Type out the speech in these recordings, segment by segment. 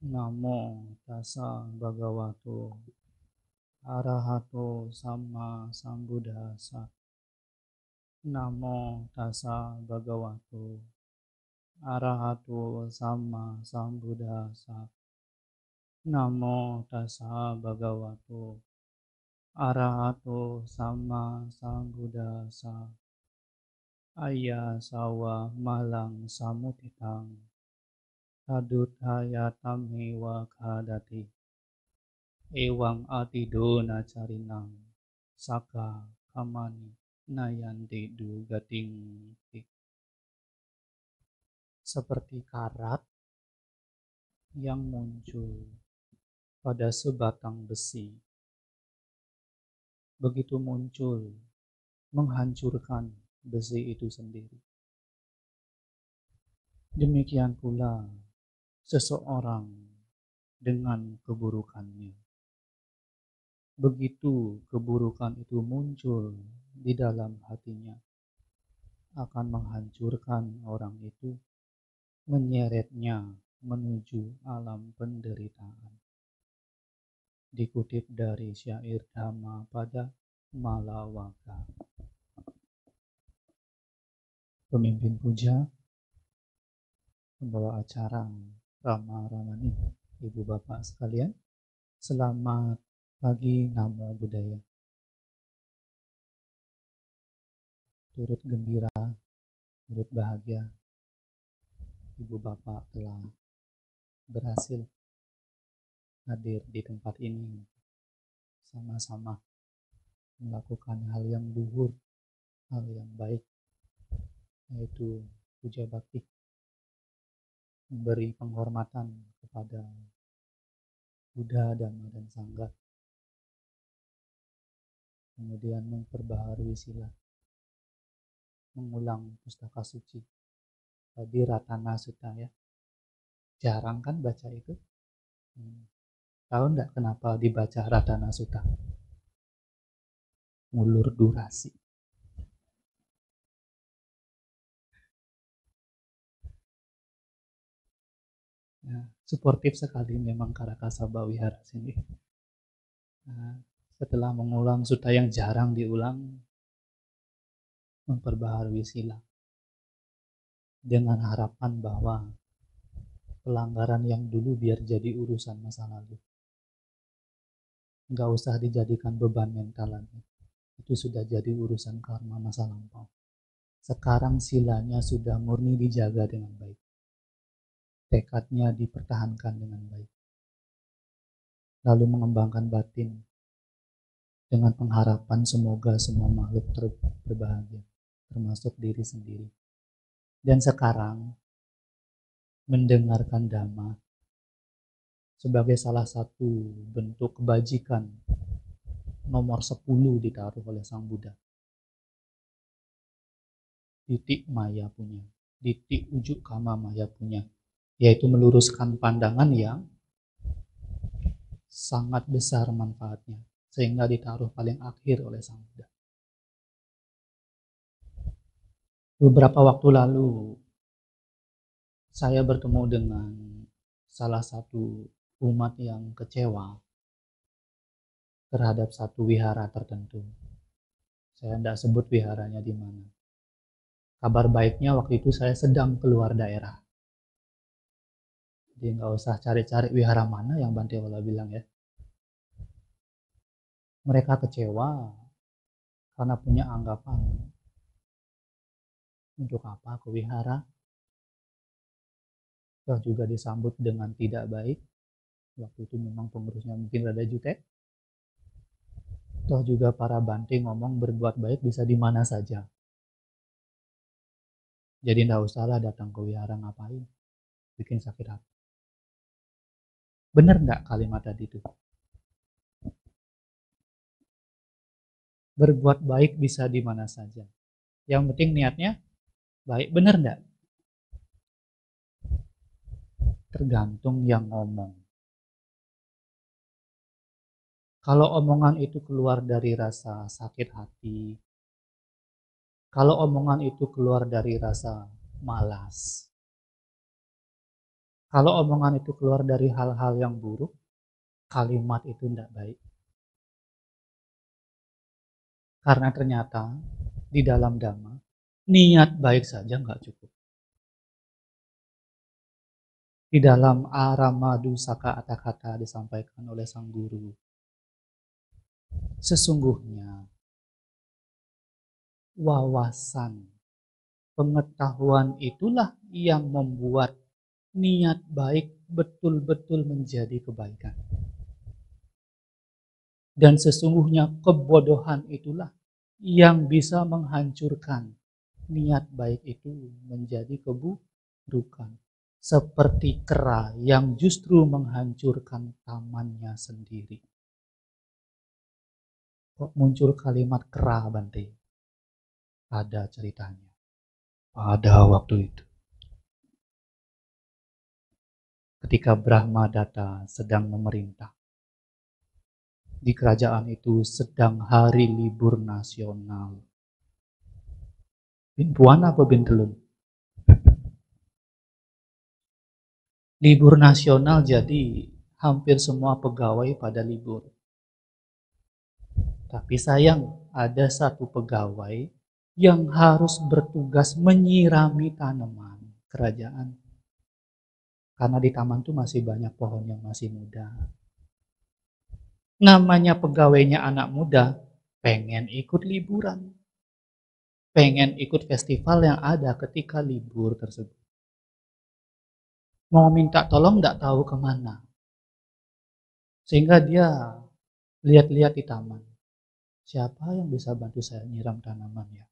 Namo tassa bhagavato arahato sama sambuddhassa. Namo tassa bhagavato arahato sama sambuddhassa. Namo tassa bhagavato arahato sama sambuddhassa. Aya sawa malang samutitang Tadutthaya tamewa khadati ewang atidona carinang saka kamani nayanti dugating. Seperti karat yang muncul pada sebatang besi, begitu muncul menghancurkan besi itu sendiri. Demikian pula seseorang dengan keburukannya. Begitu keburukan itu muncul di dalam hatinya, akan menghancurkan orang itu, menyeretnya menuju alam penderitaan. Dikutip dari syair Dhammapada Malawaka. Pemimpin puja, pembawa acara Rama Ramani, Ibu Bapak sekalian, selamat pagi, Namo Buddhaya. Turut gembira, turut bahagia, Ibu Bapak telah berhasil hadir di tempat ini, sama-sama melakukan hal yang luhur, hal yang baik, yaitu puja bakti, memberi penghormatan kepada Buddha, Dhamma, dan Sangha, kemudian memperbaharui sila, mengulang pustaka suci. Tadi Ratana Sutta ya, jarang kan baca itu. Tahu enggak kenapa dibaca Ratana Sutta? Ngulur durasi. Nah, suportif sekali memang Karakasaba Wihara sini. Nah, setelah mengulang sutta yang jarang diulang, memperbaharui sila dengan harapan bahwa pelanggaran yang dulu biar jadi urusan masa lalu, nggak usah dijadikan beban mental lagi. Itu sudah jadi urusan karma masa lampau. Sekarang silanya sudah murni dijaga dengan baik, tekadnya dipertahankan dengan baik, lalu mengembangkan batin dengan pengharapan semoga semua makhluk berbahagia, termasuk diri sendiri. Dan sekarang mendengarkan Dhamma sebagai salah satu bentuk kebajikan nomor 10 ditaruh oleh Sang Buddha. Titik maya punya, titik ujuk kama maya punya, yaitu meluruskan pandangan yang sangat besar manfaatnya, sehingga ditaruh paling akhir oleh Sang Buddha. Beberapa waktu lalu saya bertemu dengan salah satu umat yang kecewa terhadap satu wihara tertentu. Saya tidak sebut wiharanya di mana. Kabar baiknya waktu itu saya sedang keluar daerah. Jadi nggak usah cari-cari wihara mana yang Bante Wala bilang ya. Mereka kecewa karena punya anggapan, untuk apa ke wihara? Toh juga disambut dengan tidak baik. Waktu itu memang pengurusnya mungkin rada jutek. Toh juga para Bante ngomong berbuat baik bisa di mana saja. Jadi nggak usahlah datang ke wihara ngapain, bikin sakit hati. Benar nggak kalimat tadi itu? Berbuat baik bisa di mana saja. Yang penting niatnya baik, benar nggak? Tergantung yang ngomong. Kalau omongan itu keluar dari rasa sakit hati, kalau omongan itu keluar dari rasa malas, Kalau omongan itu keluar dari hal-hal yang buruk, kalimat itu tidak baik. Karena ternyata di dalam Dhamma, niat baik saja nggak cukup. Di dalam Aramadu Saka kata-kata disampaikan oleh sang guru, sesungguhnya wawasan, pengetahuan itulah yang membuat niat baik betul-betul menjadi kebaikan. Dan sesungguhnya kebodohan itulah yang bisa menghancurkan niat baik itu menjadi keburukan. Seperti kera yang justru menghancurkan tamannya sendiri. Kok muncul kalimat kera, Bante? Ada ceritanya. Pada waktu itu, ketika Brahmadatta sedang memerintah, di kerajaan itu sedang hari libur nasional. Bin puan apa bin telun? Libur nasional, jadi hampir semua pegawai pada libur. Tapi sayang, ada satu pegawai yang harus bertugas menyirami tanaman kerajaan. Karena di taman itu masih banyak pohon yang masih muda. Namanya pegawainya anak muda, pengen ikut liburan. Pengen ikut festival yang ada ketika libur tersebut. Mau minta tolong nggak tahu kemana. Sehingga dia lihat-lihat di taman. Siapa yang bisa bantu saya nyiram tanaman ya?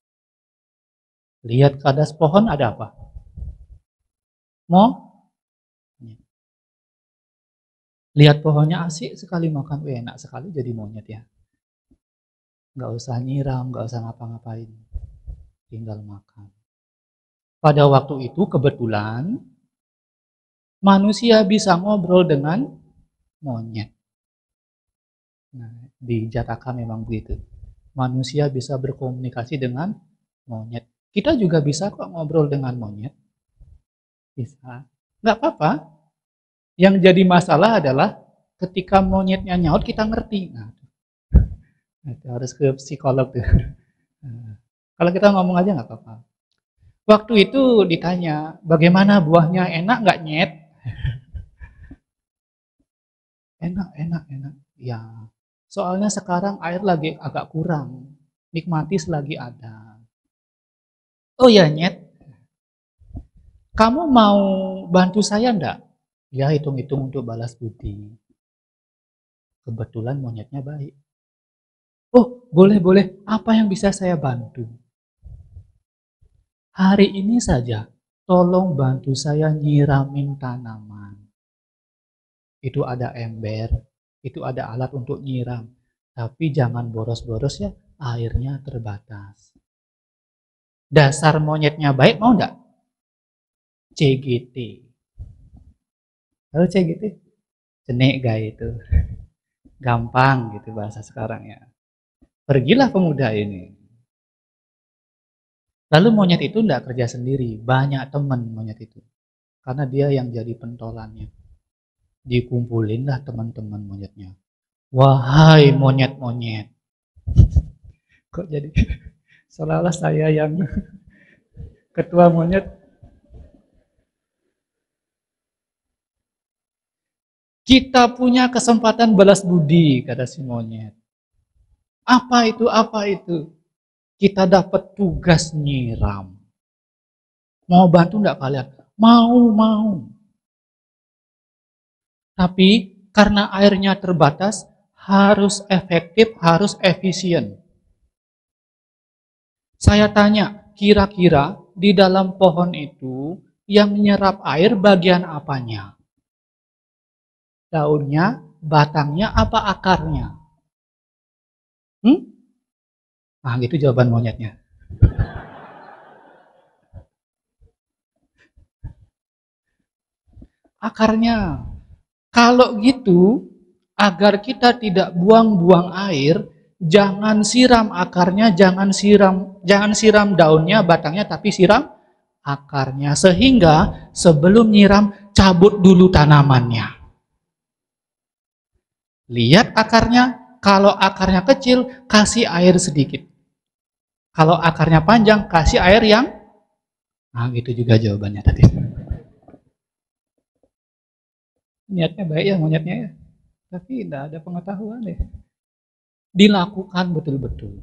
Lihat ke atas pohon ada apa? Mau? Lihat pohonnya asik sekali makan. Enak sekali jadi monyet ya. Nggak usah nyiram, nggak usah ngapa-ngapain. Tinggal makan. Pada waktu itu kebetulan manusia bisa ngobrol dengan monyet. Nah, di Jataka memang begitu. Manusia bisa berkomunikasi dengan monyet. Kita juga bisa kok ngobrol dengan monyet. Bisa. Nggak apa-apa. Yang jadi masalah adalah ketika monyetnya nyaut kita ngerti. Nah, itu harus ke psikolog tuh. Nah, kalau kita ngomong aja nggak apa-apa. Waktu itu ditanya, bagaimana buahnya, enak nggak nyet? Enak. Ya, soalnya sekarang air lagi agak kurang. Nikmati selagi ada. Oh ya nyet, kamu mau bantu saya enggak? Ya hitung-hitung untuk balas budi. Kebetulan monyetnya baik. Oh boleh. Apa yang bisa saya bantu? Hari ini saja, tolong bantu saya nyiramin tanaman. Itu ada ember, itu ada alat untuk nyiram. Tapi jangan boros-boros ya, airnya terbatas. Dasar monyetnya baik, mau enggak? CGT. Lalu CGT? Cenek gaya itu. Gampang gitu bahasa sekarang ya. Pergilah pemuda ini. Lalu monyet itu enggak kerja sendiri, banyak teman monyet itu. Karena dia yang jadi pentolannya. Dikumpulinlah teman-teman monyetnya. Wahai monyet-monyet. Kok jadi seolah-olah saya yang ketua monyet. Kita punya kesempatan balas budi, kata si monyet. Apa itu? Kita dapat tugas nyiram. Mau bantu enggak kalian? Mau. Tapi karena airnya terbatas, harus efektif, harus efisien. Saya tanya, kira-kira di dalam pohon itu yang menyerap air bagian apanya? Daunnya, batangnya, apa akarnya? Nah, gitu jawaban monyetnya. Akarnya. Kalau gitu, agar kita tidak buang-buang air, jangan siram akarnya, jangan siram daunnya, batangnya, tapi siram akarnya. Sehingga sebelum nyiram, cabut dulu tanamannya. Lihat akarnya, kalau akarnya kecil, kasih air sedikit. Kalau akarnya panjang, kasih air yang... Nah, gitu juga jawabannya tadi. Niatnya baik ya monyetnya ya. Tapi tidak ada pengetahuan deh. Dilakukan betul-betul.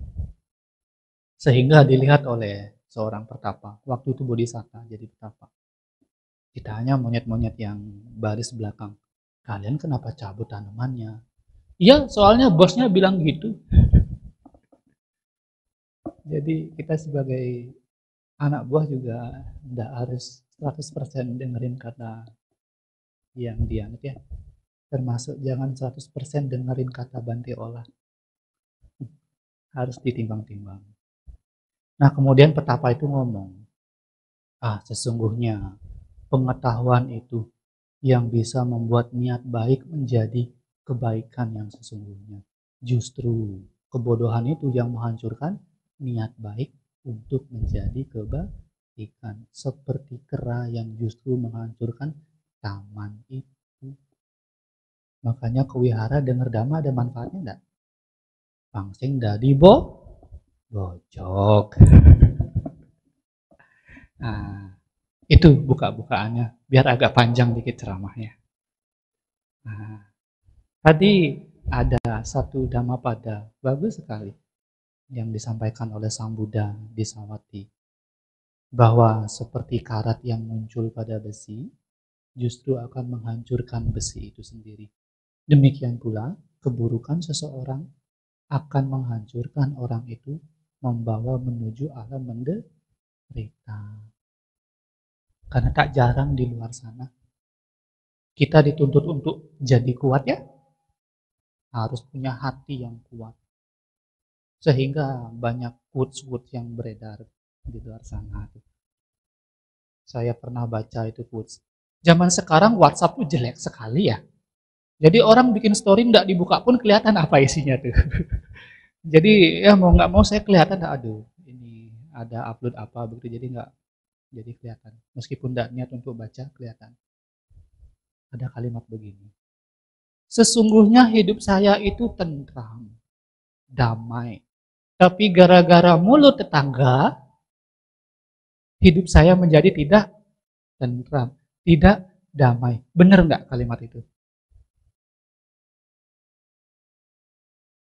Sehingga dilihat oleh seorang pertapa. Waktu itu Bodhisatta jadi pertapa. Ditanya monyet-monyet yang baris belakang. Kalian kenapa cabut tanamannya? Iya, soalnya bosnya bilang gitu. Jadi kita sebagai anak buah juga tidak harus 100% dengerin kata yang dianut ya. Termasuk jangan 100% dengerin kata Bante Olah. Harus ditimbang-timbang. Nah kemudian petapa itu ngomong, sesungguhnya pengetahuan itu yang bisa membuat niat baik menjadi kebaikan yang sesungguhnya. Justru kebodohan itu yang menghancurkan niat baik untuk menjadi kebaikan. Seperti kera yang justru menghancurkan taman itu. Makanya ke wihara dengar dhamma ada manfaatnya enggak? Pangsing dadi bojok. Nah, itu buka-bukaannya. Biar agak panjang dikit ceramahnya. Nah, tadi ada satu Dhammapada bagus sekali yang disampaikan oleh Sang Buddha di Savatthi. Bahwa seperti karat yang muncul pada besi, justru akan menghancurkan besi itu sendiri. Demikian pula, keburukan seseorang akan menghancurkan orang itu, membawa menuju alam menderita. Karena tak jarang di luar sana, kita dituntut untuk jadi kuat ya, harus punya hati yang kuat. Sehingga banyak quotes-quotes yang beredar di luar sana. Saya pernah baca itu quotes. Zaman sekarang WhatsApp tuh jelek sekali ya. Jadi orang bikin story nggak dibuka pun kelihatan apa isinya tuh. Jadi ya mau nggak mau saya kelihatan, aduh ini ada upload apa begitu, jadi nggak jadi kelihatan. Meskipun nggak niat untuk baca kelihatan. Ada kalimat begini. Sesungguhnya hidup saya itu tentram, damai. Tapi gara-gara mulut tetangga, hidup saya menjadi tidak tentram, tidak damai. Benar nggak kalimat itu?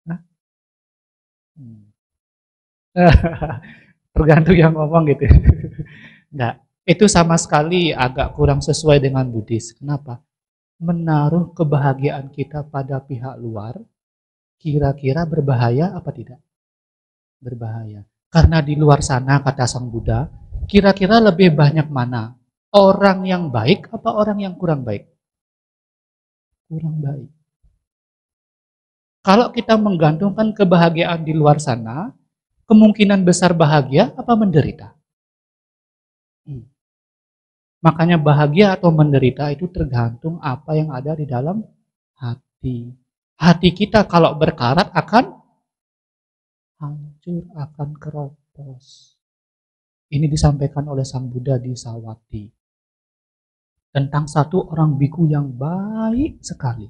Nah, tergantung yang ngomong gitu. Nggak, itu sama sekali agak kurang sesuai dengan Buddhis. Kenapa? Menaruh kebahagiaan kita pada pihak luar, kira-kira berbahaya apa tidak? Berbahaya. Karena di luar sana, kata Sang Buddha, kira-kira lebih banyak mana? Orang yang baik apa orang yang kurang baik? Kurang baik. Kalau kita menggantungkan kebahagiaan di luar sana, kemungkinan besar bahagia apa menderita? Makanya bahagia atau menderita itu tergantung apa yang ada di dalam hati. Hati kita kalau berkarat akan hancur, akan keropos. Ini disampaikan oleh Sang Buddha di Savatthi. Tentang satu orang biku yang baik sekali.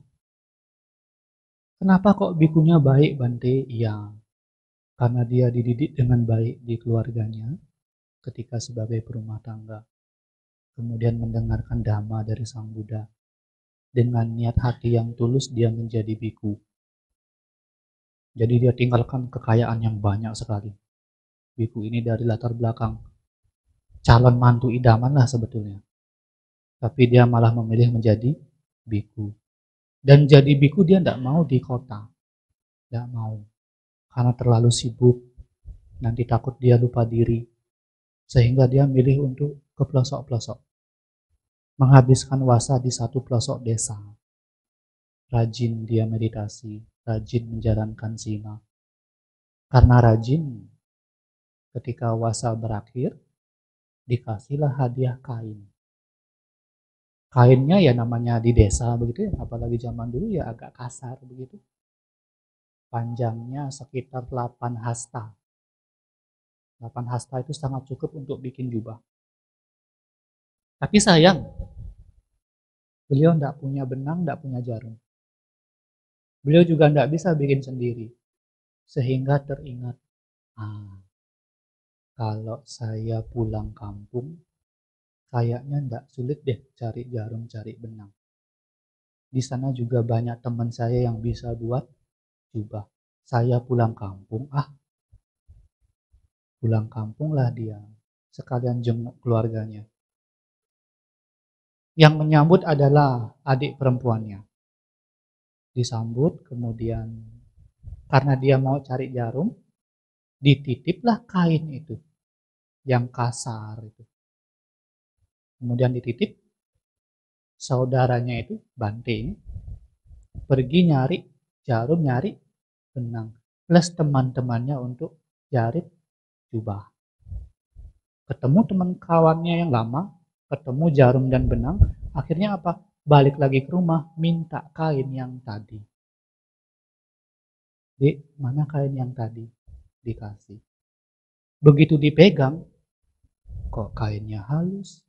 Kenapa kok bikunya baik, Bante? Iya, karena dia dididik dengan baik di keluarganya ketika sebagai perumah tangga. Kemudian mendengarkan dhamma dari Sang Buddha. Dengan niat hati yang tulus dia menjadi biku. Jadi dia tinggalkan kekayaan yang banyak sekali. Biku ini dari latar belakang calon mantu idaman lah sebetulnya. Tapi dia malah memilih menjadi biku. Dan jadi biku dia tidak mau di kota. Tidak mau. Karena terlalu sibuk. Nanti takut dia lupa diri. Sehingga dia milih untuk ke pelosok-pelosok. Menghabiskan wasa di satu pelosok desa. Rajin dia meditasi. Rajin menjalankan sila. Karena rajin, ketika wasa berakhir, dikasihlah hadiah kain. Kainnya ya namanya di desa begitu ya, apalagi zaman dulu ya agak kasar begitu. Panjangnya sekitar 8 hasta. 8 hasta itu sangat cukup untuk bikin jubah. Tapi sayang, Beliau tidak punya benang, tidak punya jarum. Beliau juga tidak bisa bikin sendiri. Sehingga teringat, kalau saya pulang kampung, kayaknya tidak sulit deh cari jarum, cari benang. Di sana juga banyak teman saya yang bisa buat jubah. Saya pulang kampung, pulang kampunglah dia. Sekalian jenguk keluarganya. Yang menyambut adalah adik perempuannya. Disambut, kemudian karena dia mau cari jarum, dititiplah kain itu, yang kasar itu. Kemudian dititip, saudaranya itu, Bante, pergi nyari jarum, nyari benang. Plus teman-temannya untuk jarit jubah. Ketemu teman kawannya yang lama, ketemu jarum dan benang, akhirnya apa? Balik lagi ke rumah, minta kain yang tadi. Dek, mana kain yang tadi? Dikasih. Begitu dipegang, kok kainnya halus.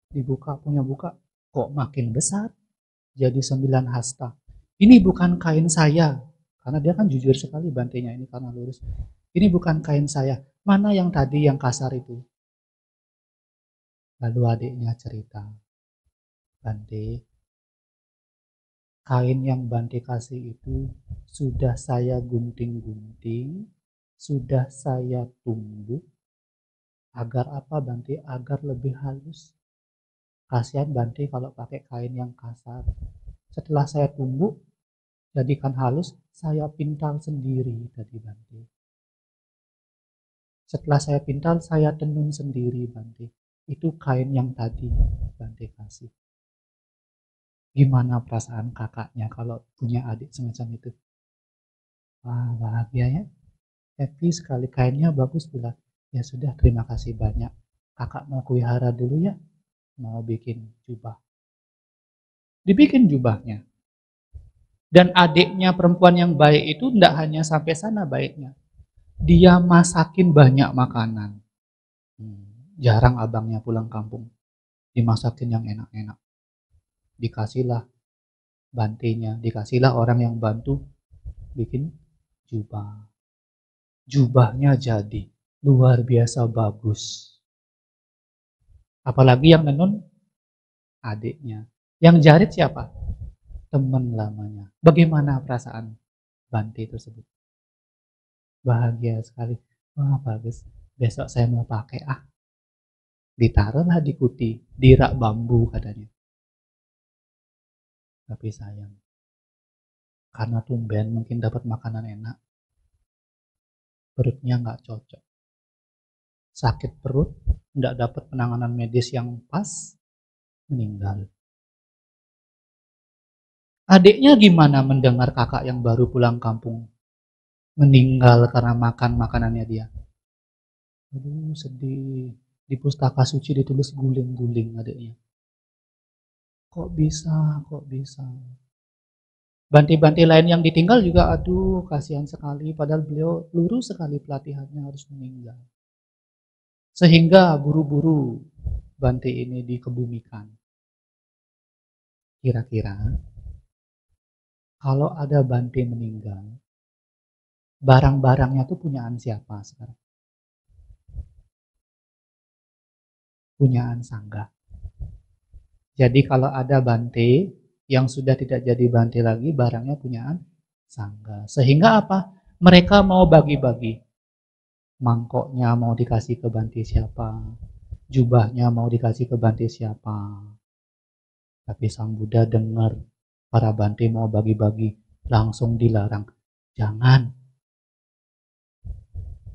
Dibuka, punya buka, kok makin besar. Jadi 9 hasta. Ini bukan kain saya. Karena dia kan jujur sekali bantenya ini karena lurus. Ini bukan kain saya. Mana yang tadi yang kasar itu? Lalu adiknya cerita, Bante, kain yang Bante kasih itu sudah saya gunting-gunting, sudah saya tumbuk. Agar apa Bante? Agar lebih halus. Kasihan Bante kalau pakai kain yang kasar. Setelah saya tumbuk, jadikan halus, saya pintal sendiri tadi Bante. Setelah saya pintal, saya tenun sendiri Bante. Itu kain yang tadi Bante kasih. Gimana perasaan kakaknya kalau punya adik semacam itu? Wah, bahagia ya. Happy sekali, kainnya bagus pula. Ya sudah, terima kasih banyak. Kakak mau kuwihara dulu ya. Mau bikin jubah. Dibikin jubahnya. Dan adiknya perempuan yang baik itu tidak hanya sampai sana baiknya. Dia masakin banyak makanan. Jarang abangnya pulang kampung. Dimasakin yang enak-enak. Dikasihlah bantenya, dikasihlah orang yang bantu bikin jubah. Jubahnya jadi luar biasa bagus. Apalagi yang nenun adiknya. Yang jarit siapa? Teman lamanya. Bagaimana perasaan Bante tersebut? Bahagia sekali. Wah, bagus. Besok saya mau pakai Ditaruhlah di kuti, di rak bambu katanya. Tapi sayang. Karena tumben mungkin dapat makanan enak. Perutnya nggak cocok. Sakit perut, nggak dapat penanganan medis yang pas, meninggal. Adiknya gimana mendengar kakak yang baru pulang kampung meninggal karena makan makanannya dia? Aduh, sedih. Di pustaka suci ditulis guling-guling adiknya. Kok bisa, kok bisa? Banti-banti lain yang ditinggal juga, aduh, kasihan sekali. Padahal beliau lurus sekali pelatihannya harus meninggal. Sehingga buru-buru Banti ini dikebumikan. Kira-kira kalau ada Banti meninggal, barang-barangnya tuh punyaan siapa sekarang? Punyaan Sangga. Jadi kalau ada Bante yang sudah tidak jadi Bante lagi, barangnya punyaan Sangga. Sehingga apa? Mereka mau bagi-bagi. Mangkoknya mau dikasih ke Bante siapa? Jubahnya mau dikasih ke Bante siapa? Tapi Sang Buddha dengar para Bante mau bagi-bagi, langsung dilarang. Jangan.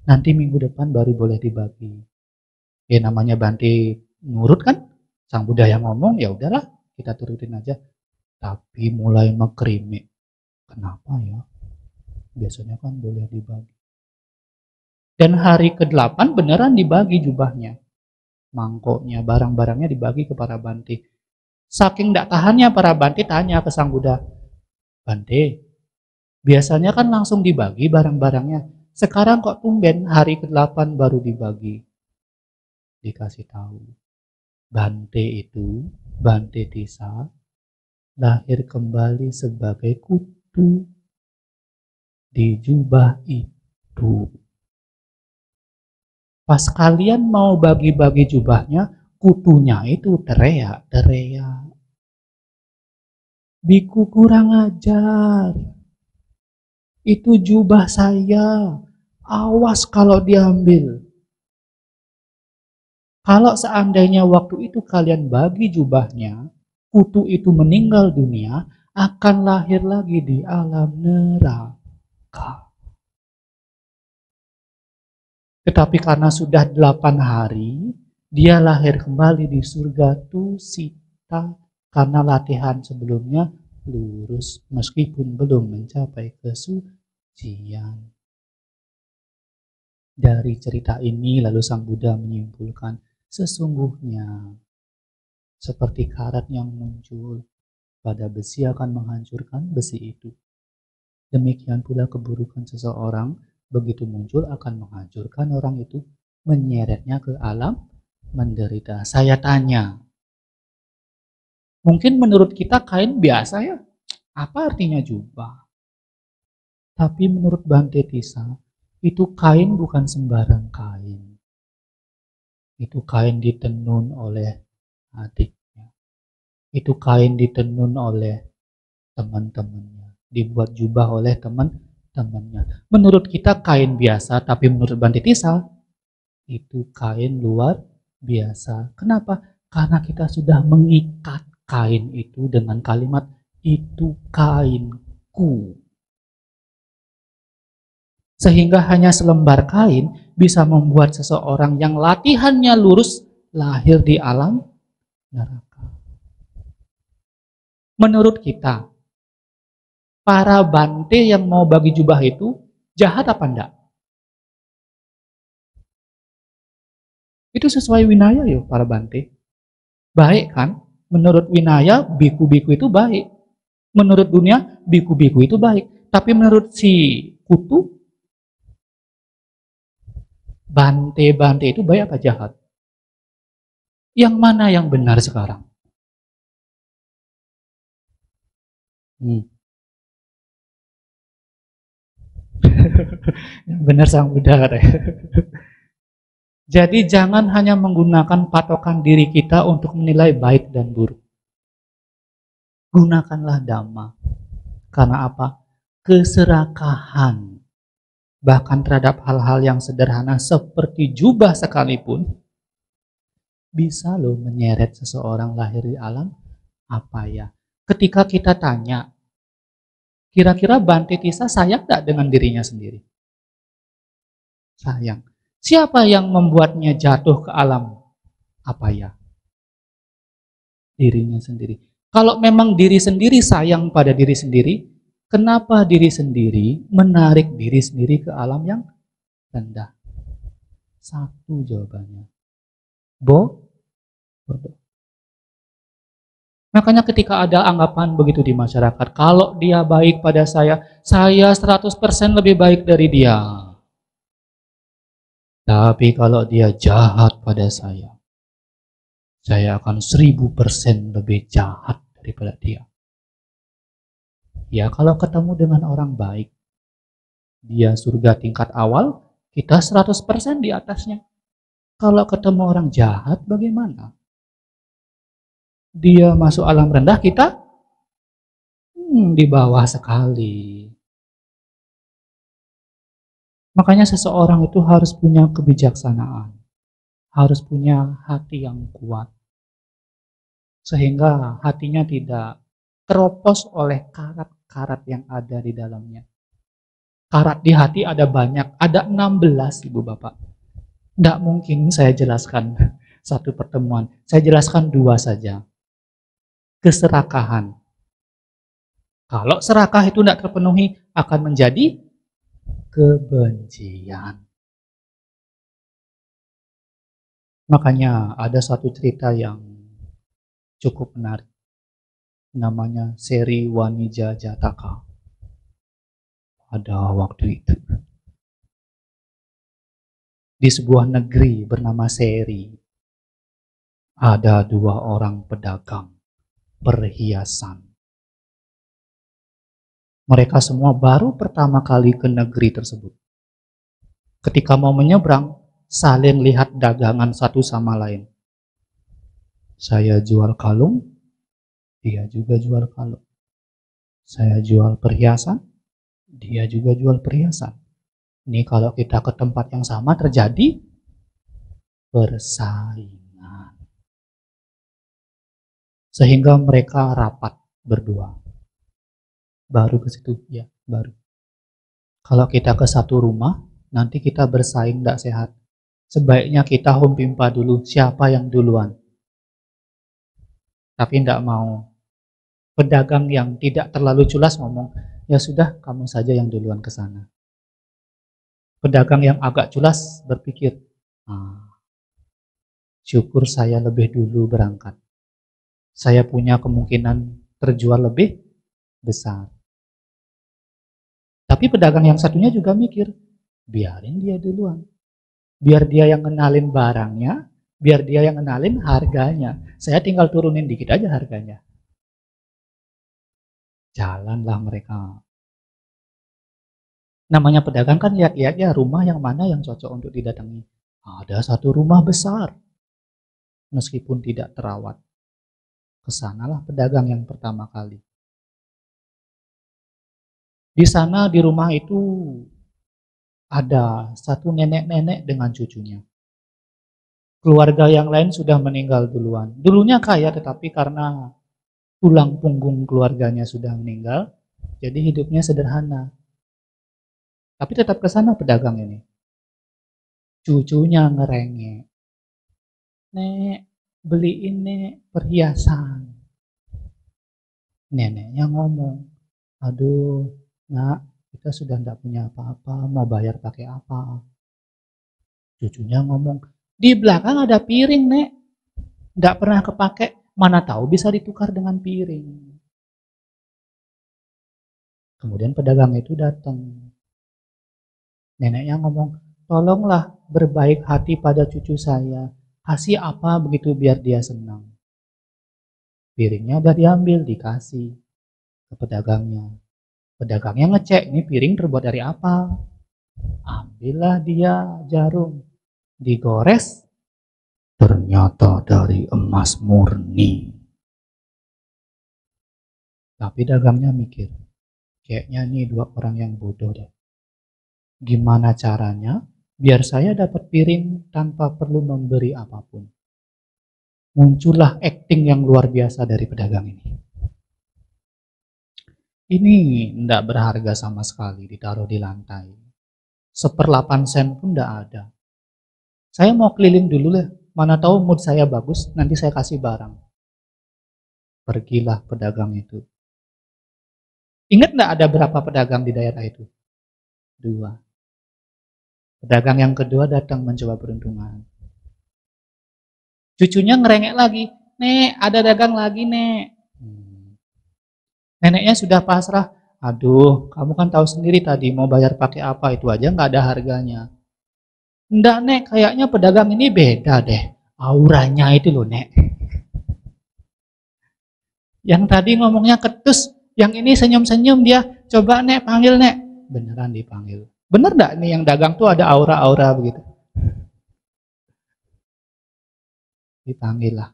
Nanti minggu depan baru boleh dibagi. Ya namanya Bante nurut kan? Sang Buddha yang ngomong, ya udahlah, kita turutin aja. Tapi mulai mengkerimik. Kenapa ya? Biasanya kan boleh dibagi. Dan hari ke-8 beneran dibagi jubahnya. Mangkoknya, barang-barangnya dibagi ke para Bante. Saking tidak tahannya para Bante tanya ke Sang Buddha, Bante, biasanya kan langsung dibagi barang-barangnya. Sekarang kok tumben hari ke-8 baru dibagi. Dikasih tahu, Bante itu Bante Tissa lahir kembali sebagai kutu di jubah itu. Pas kalian mau bagi-bagi jubahnya, kutunya itu teriak-teriak. Biku kurang ajar. Itu jubah saya. Awas kalau diambil. Kalau seandainya waktu itu kalian bagi jubahnya, kutu itu meninggal dunia, akan lahir lagi di alam neraka. Tetapi karena sudah 8 hari, dia lahir kembali di surga Tusita karena latihan sebelumnya lurus meskipun belum mencapai kesucian. Dari cerita ini lalu Sang Buddha menyimpulkan, sesungguhnya seperti karat yang muncul pada besi akan menghancurkan besi itu. Demikian pula keburukan seseorang begitu muncul akan menghancurkan orang itu, menyeretnya ke alam menderita. Saya tanya, mungkin menurut kita kain biasa ya, apa artinya jubah? Tapi menurut Bante Tissa, itu kain bukan sembarang kain. Itu kain ditenun oleh adiknya. Itu kain ditenun oleh teman-temannya. Dibuat jubah oleh teman-temannya. Menurut kita kain biasa, tapi menurut Bante Tissa, itu kain luar biasa. Kenapa? Karena kita sudah mengikat kain itu dengan kalimat, itu kainku. Sehingga hanya selembar kain bisa membuat seseorang yang latihannya lurus lahir di alam neraka. Menurut kita, para bante yang mau bagi jubah itu jahat apa enggak? Itu sesuai winaya ya para bante. Baik kan? Menurut winaya, biku-biku itu baik. Menurut dunia, biku-biku itu baik. Tapi menurut si kutu, bante-bante itu baik apa jahat? Yang mana yang benar sekarang? Benar Sang Buddha katanya. Jadi jangan hanya menggunakan patokan diri kita untuk menilai baik dan buruk. Gunakanlah Dhamma. Karena apa? Keserakahan. Bahkan terhadap hal-hal yang sederhana seperti jubah sekalipun, bisa loh menyeret seseorang lahir di alam apa ya. Ketika kita tanya, kira-kira Bante Tissa sayang tidak dengan dirinya sendiri? Sayang. Siapa yang membuatnya jatuh ke alam apa ya? Dirinya sendiri. Kalau memang diri sendiri sayang pada diri sendiri, kenapa diri sendiri menarik diri sendiri ke alam yang rendah? Satu jawabannya. Bodoh. Makanya ketika ada anggapan begitu di masyarakat, kalau dia baik pada saya 100% lebih baik dari dia. Tapi kalau dia jahat pada saya akan 1000% lebih jahat daripada dia. Ya kalau ketemu dengan orang baik, dia surga tingkat awal, kita 100% di atasnya. Kalau ketemu orang jahat, bagaimana? Dia masuk alam rendah, kita di bawah sekali. Makanya seseorang itu harus punya kebijaksanaan, harus punya hati yang kuat, sehingga hatinya tidak teropos oleh karat-karat yang ada di dalamnya. Karat di hati ada banyak, ada 16 Ibu Bapak. Tidak mungkin saya jelaskan satu pertemuan, saya jelaskan 2 saja. Keserakahan. Kalau serakah itu tidak terpenuhi, akan menjadi kebencian. Makanya ada satu cerita yang cukup menarik. Namanya Seri Wanija Jataka. Pada waktu itu, di sebuah negeri bernama Seri, Ada 2 orang pedagang perhiasan. Mereka semua baru pertama kali ke negeri tersebut. Ketika mau menyeberang, saling lihat dagangan satu sama lain. Saya jual kalung, dia juga jual kalung. Saya jual perhiasan, dia juga jual perhiasan. Ini kalau kita ke tempat yang sama terjadi persaingan. Sehingga mereka rapat berdua. Baru ke situ, ya, baru. Kalau kita ke satu rumah, nanti kita bersaing tidak sehat. Sebaiknya kita home pimpa dulu, siapa yang duluan. Tapi tidak mau. Pedagang yang tidak terlalu culas ngomong, ya sudah kamu saja yang duluan ke sana. Pedagang yang agak culas berpikir, syukur saya lebih dulu berangkat. Saya punya kemungkinan terjual lebih besar. Tapi pedagang yang satunya juga mikir, biarin dia duluan. Biar dia yang kenalin barangnya, biar dia yang kenalin harganya. Saya tinggal turunin dikit aja harganya. Jalanlah mereka. Namanya pedagang kan lihat-lihat ya rumah yang mana yang cocok untuk didatangi. Ada satu rumah besar, meskipun tidak terawat. Kesanalah pedagang yang pertama kali. Di sana di rumah itu ada satu nenek-nenek dengan cucunya. Keluarga yang lain sudah meninggal duluan. Dulunya kaya tetapi karena tulang punggung keluarganya sudah meninggal, jadi hidupnya sederhana. Tapi tetap ke sana pedagang ini. Cucunya ngerengek. Nek, beliin nek perhiasan. Neneknya ngomong, aduh nak, kita sudah tidak punya apa-apa, mau bayar pakai apa? Cucunya ngomong, di belakang ada piring nek, tidak pernah kepake, mana tahu bisa ditukar dengan piring. Kemudian pedagang itu datang. Neneknya ngomong, tolonglah berbaik hati pada cucu saya. Kasih apa begitu biar dia senang. Piringnya udah diambil, dikasih ke pedagangnya. Pedagangnya ngecek, ini piring terbuat dari apa? Ambillah dia jarum. Digores, ternyata dari emas murni. Tapi dagangnya mikir, kayaknya nih 2 orang yang bodoh deh. Gimana caranya biar saya dapat piring tanpa perlu memberi apapun? Muncullah acting yang luar biasa dari pedagang ini. Ini tidak berharga sama sekali, ditaruh di lantai. 1/8 sen pun tidak ada. Saya mau keliling dulu lah, mana tahu mood saya bagus, nanti saya kasih barang. Pergilah pedagang itu. Ingat tidak ada berapa pedagang di daerah itu? 2. Pedagang yang kedua datang mencoba peruntungan. Cucunya ngerengek lagi, nek ada dagang lagi nek. Neneknya sudah pasrah, aduh kamu kan tahu sendiri tadi mau bayar pakai apa, itu aja nggak ada harganya. Enggak nek, kayaknya pedagang ini beda deh, auranya itu loh nek. Yang tadi ngomongnya ketus, yang ini senyum-senyum dia, coba nek panggil nek. Beneran dipanggil. Bener enggak nih yang dagang tuh ada aura-aura begitu? Dipanggil lah.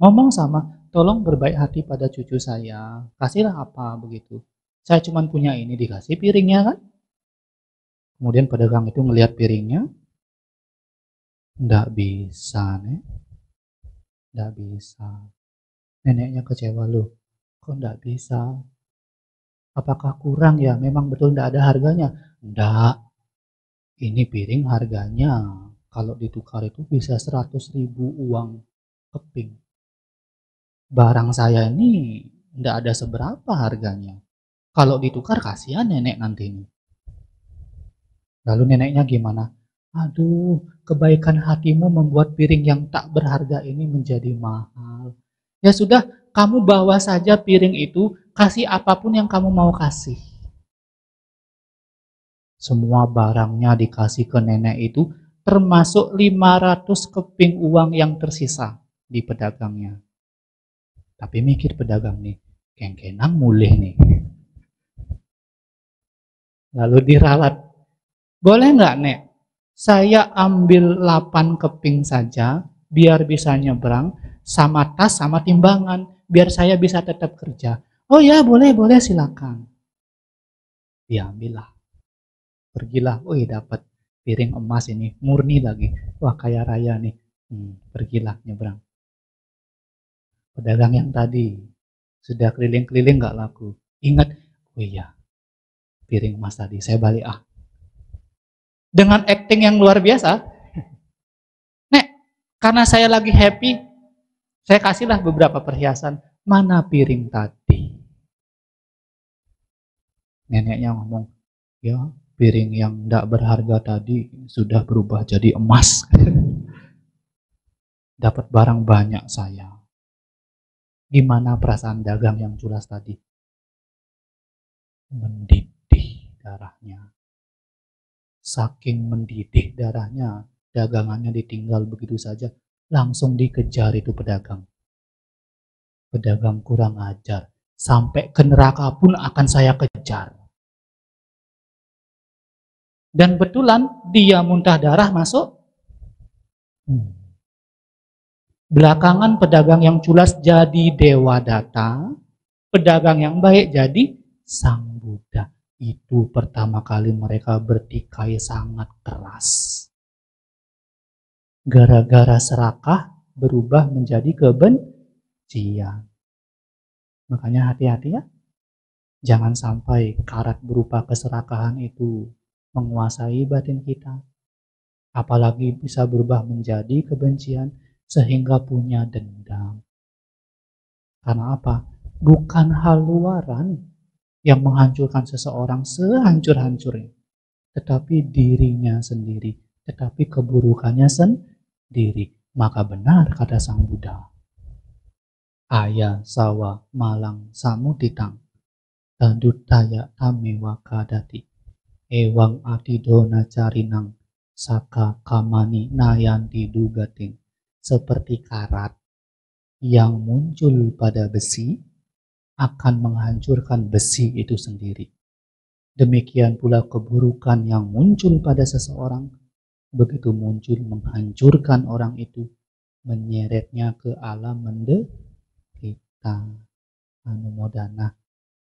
Ngomong sama, tolong berbaik hati pada cucu saya, kasihlah apa begitu. Saya cuma punya ini, dikasih piringnya kan. Kemudian pedagang itu ngelihat piringnya, enggak bisa nek, enggak bisa. Neneknya kecewa loh, kok enggak bisa? Apakah kurang ya? Memang betul enggak ada harganya? Enggak, ini piring harganya kalau ditukar itu bisa 100.000 uang keping. Barang saya ini enggak ada seberapa harganya. Kalau ditukar kasihan nenek nanti ini. Lalu neneknya gimana? Aduh, kebaikan hatimu membuat piring yang tak berharga ini menjadi mahal. Ya sudah, kamu bawa saja piring itu, kasih apapun yang kamu mau kasih. Semua barangnya dikasih ke nenek itu, termasuk 500 keping uang yang tersisa di pedagangnya. Tapi mikir pedagang nih, kengkenang mulih nih. Lalu diralat, boleh nggak Nek? Saya ambil 8 keping saja, biar bisa nyebrang, sama tas, sama timbangan, biar saya bisa tetap kerja. Oh ya, boleh, silakan. Diambillah. Pergilah, dapat piring emas ini, murni lagi. Wah, kaya raya nih. Pergilah nyebrang. Pedagang yang tadi sudah keliling-keliling nggak laku. Ingat, oh iya, piring emas tadi, saya balik Dengan acting yang luar biasa, Nek, karena saya lagi happy, saya kasihlah beberapa perhiasan. Mana piring tadi? Neneknya ngomong, ya piring yang tidak berharga tadi sudah berubah jadi emas. Dapat barang banyak saya. Gimana perasaan dagang yang culas tadi? Mendidih darahnya. Saking mendidih darahnya, dagangannya ditinggal begitu saja, langsung dikejar itu pedagang. Pedagang kurang ajar, sampai ke neraka pun akan saya kejar. Dan betulan dia muntah darah masuk. Belakangan pedagang yang culas jadi Dewa Data, pedagang yang baik jadi Sang Buddha. Itu pertama kali mereka bertikai sangat keras. Gara-gara serakah berubah menjadi kebencian. Makanya hati-hati ya. Jangan sampai karat berupa keserakahan itu menguasai batin kita. Apalagi bisa berubah menjadi kebencian sehingga punya dendam. Karena apa? Bukan hal luaran yang menghancurkan seseorang sehancur-hancurnya, tetapi dirinya sendiri, tetapi keburukannya sendiri. Maka benar kata Sang Buddha, aya sawa malang samuditang tadutaya tamewa kadati ewang atidona carinang saka kamani nayanti dugating. Seperti karat yang muncul pada besi akan menghancurkan besi itu sendiri. Demikian pula keburukan yang muncul pada seseorang, begitu muncul menghancurkan orang itu, menyeretnya ke alam menderita. Anumodana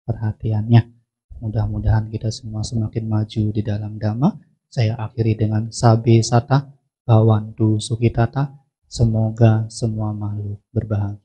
perhatiannya. Mudah-mudahan kita semua semakin maju di dalam Dhamma. Saya akhiri dengan sabe sata bawantu sukitata. Semoga semua makhluk berbahagia.